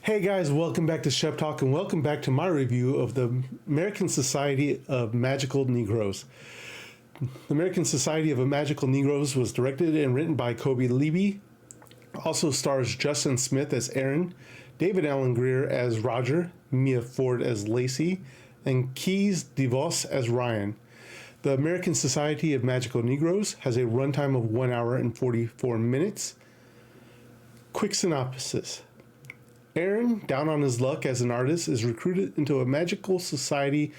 Hey guys, welcome back to Shep Talk and welcome back to my review of the American Society of Magical Negroes. The American Society of Magical Negroes was directed and written by Kobe Levy. Also stars Justin Smith as Aaron, David Alan Grier as Roger, Mia Ford as Lacey, and Keys DeVos as Ryan. The American Society of Magical Negroes has a runtime of 1 hour and 44 minutes. Quick synopsis. Aaron, down on his luck as an artist, is recruited into a magical society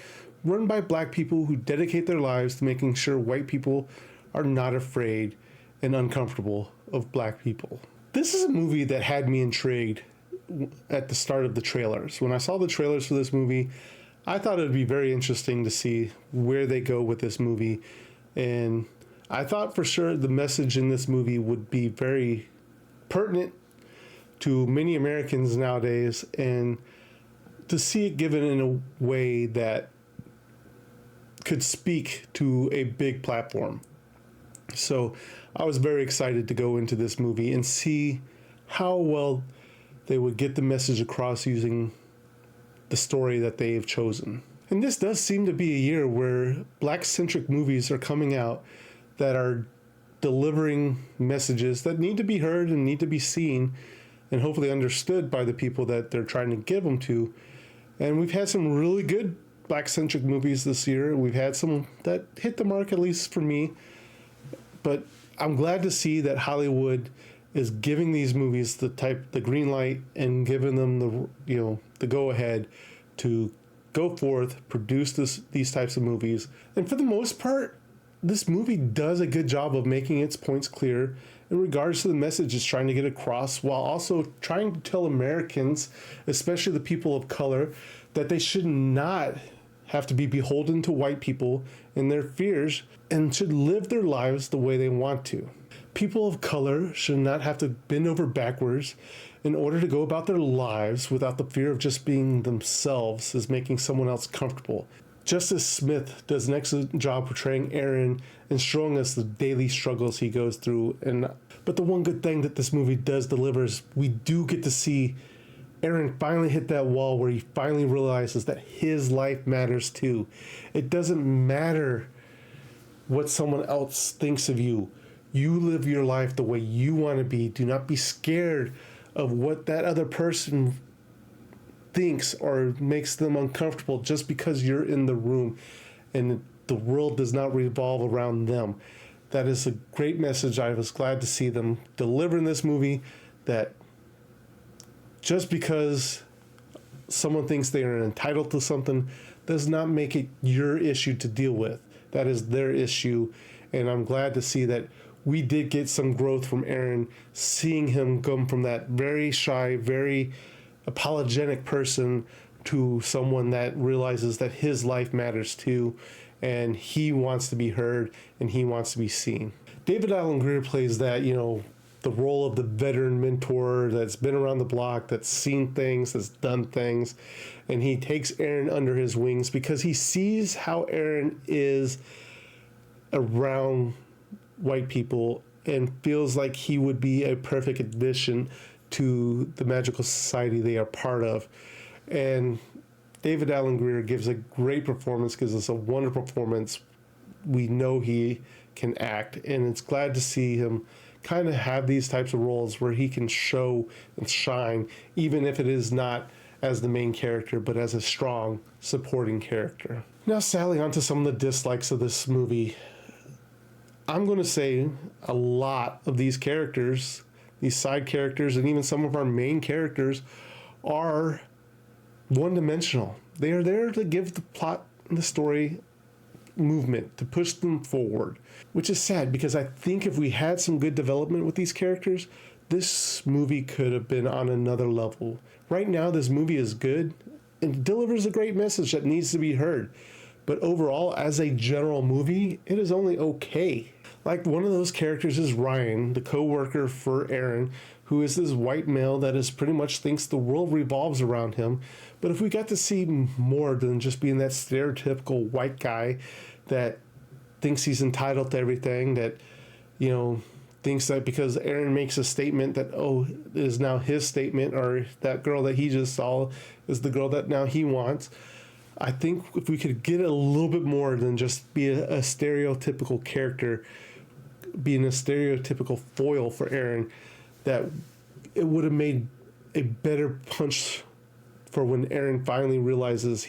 run by black people who dedicate their lives to making sure white people are not afraid and uncomfortable of black people. This is a movie that had me intrigued at the start of the trailers. When I saw the trailers for this movie, I thought it would be very interesting to see where they go with this movie. And I thought for sure the message in this movie would be very pertinent to many Americans nowadays, and to see it given in a way that could speak to a big platform. So I was very excited to go into this movie and see how well they would get the message across using the story that they have chosen. And this does seem to be a year where black-centric movies are coming out that are delivering messages that need to be heard and need to be seen and hopefully understood by the people that they're trying to give them to. And we've had some really good black-centric movies this year. We've had some that hit the mark, at least for me. But I'm glad to see that Hollywood is giving these movies the green light and giving them the go-ahead to go forth, produce these types of movies. And for the most part, this movie does a good job of making its points clear in regards to the message it's trying to get across, while also trying to tell Americans, especially the people of color, that they should not have to be beholden to white people and their fears and should live their lives the way they want to. People of color should not have to bend over backwards in order to go about their lives without the fear of just being themselves as making someone else comfortable. Justice Smith does an excellent job portraying Aaron and showing us the daily struggles he goes through. But the one good thing that this movie does deliver is we do get to see Aaron finally hit that wall where he finally realizes that his life matters too. It doesn't matter what someone else thinks of you. You live your life the way you want to be. Do not be scared of what that other person thinks or makes them uncomfortable just because you're in the room and the world does not revolve around them. That is a great message. I was glad to see them deliver in this movie, that just because someone thinks they are entitled to something does not make it your issue to deal with. That is their issue, and I'm glad to see that we did get some growth from Aaron, seeing him come from that very shy, very apologetic person to someone that realizes that his life matters too, and he wants to be heard and he wants to be seen. David Alan Grier plays that, the role of the veteran mentor that's been around the block, that's seen things, that's done things, and he takes Aaron under his wings because he sees how Aaron is around white people and feels like he would be a perfect addition to the magical society they are part of. And David Alan Grier gives a great performance, gives us a wonderful performance. We know he can act, and it's glad to see him kind of have these types of roles where he can show and shine, even if it is not as the main character, but as a strong supporting character. Now, sadly, onto some of the dislikes of this movie. I'm going to say a lot of these characters, these side characters, and even some of our main characters are one-dimensional. They are there to give the plot and the story movement, to push them forward, which is sad because I think if we had some good development with these characters, this movie could have been on another level. Right now, this movie is good and delivers a great message that needs to be heard. But overall, as a general movie, it is only okay. Like, one of those characters is Ryan, the co-worker for Aaron, who is this white male that is pretty much thinks the world revolves around him. But if we got to see more than just being that stereotypical white guy that thinks he's entitled to everything, that, thinks that because Aaron makes a statement that, oh, it is now his statement, or that girl that he just saw is the girl that now he wants. I think if we could get a little bit more than just be a stereotypical character, being a stereotypical foil for Aaron, that it would have made a better punch for when Aaron finally realizes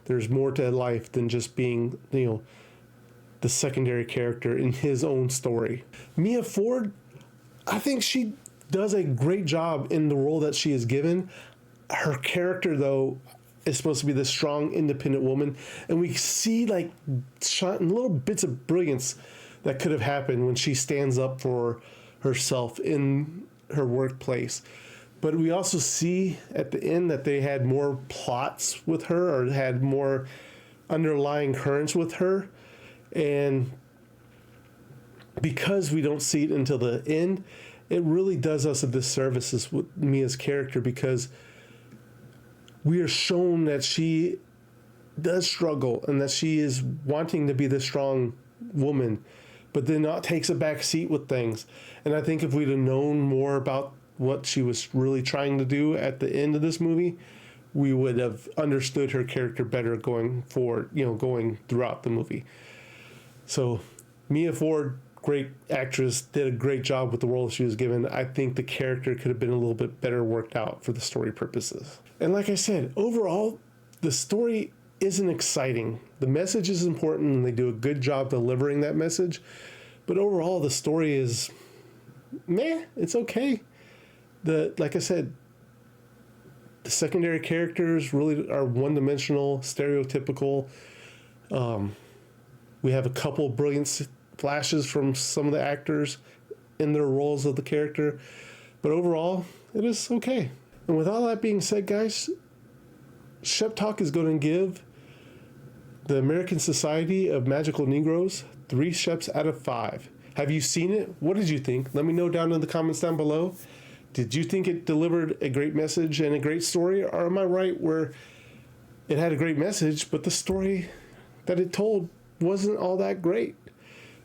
there's more to life than just being, the secondary character in his own story. Mia Ford, I think she does a great job in the role that she is given. Her character, though, is supposed to be the strong, independent woman, and we see like little bits of brilliance that could have happened when she stands up for herself in her workplace. But we also see at the end that they had more plots with her, or had more underlying currents with her. And because we don't see it until the end, it really does us a disservice with Mia's character, because we are shown that she does struggle and that she is wanting to be the strong woman, but then not takes a back seat with things. And I think if we'd have known more about what she was really trying to do at the end of this movie, we would have understood her character better going forward, going throughout the movie. So Mia Ford, great actress, did a great job with the role she was given. I think the character could have been a little bit better worked out for the story purposes. And like I said, overall, the story isn't exciting. The message is important, and they do a good job delivering that message. But overall, the story is meh. It's okay. Like I said, the secondary characters really are one-dimensional, stereotypical. We have a couple brilliant flashes from some of the actors in their roles of the character, but overall, it is okay. And with all that being said, guys, Shep Talk is going to give the American Society of Magical Negroes 3 Sheps out of 5. Have you seen it? What did you think? Let me know down in the comments down below. Did you think it delivered a great message and a great story, or am I right where it had a great message, but the story that it told wasn't all that great?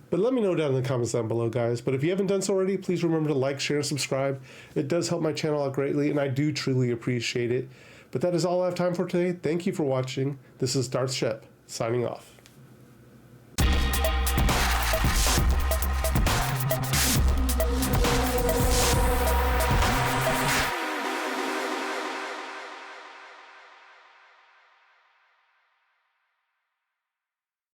But let me know down in the comments down below, guys. But if you haven't done so already, please remember to like, share, and subscribe. It does help my channel out greatly, and I do truly appreciate it. But that is all I have time for today. Thank you for watching. This is Darth Shep, signing off.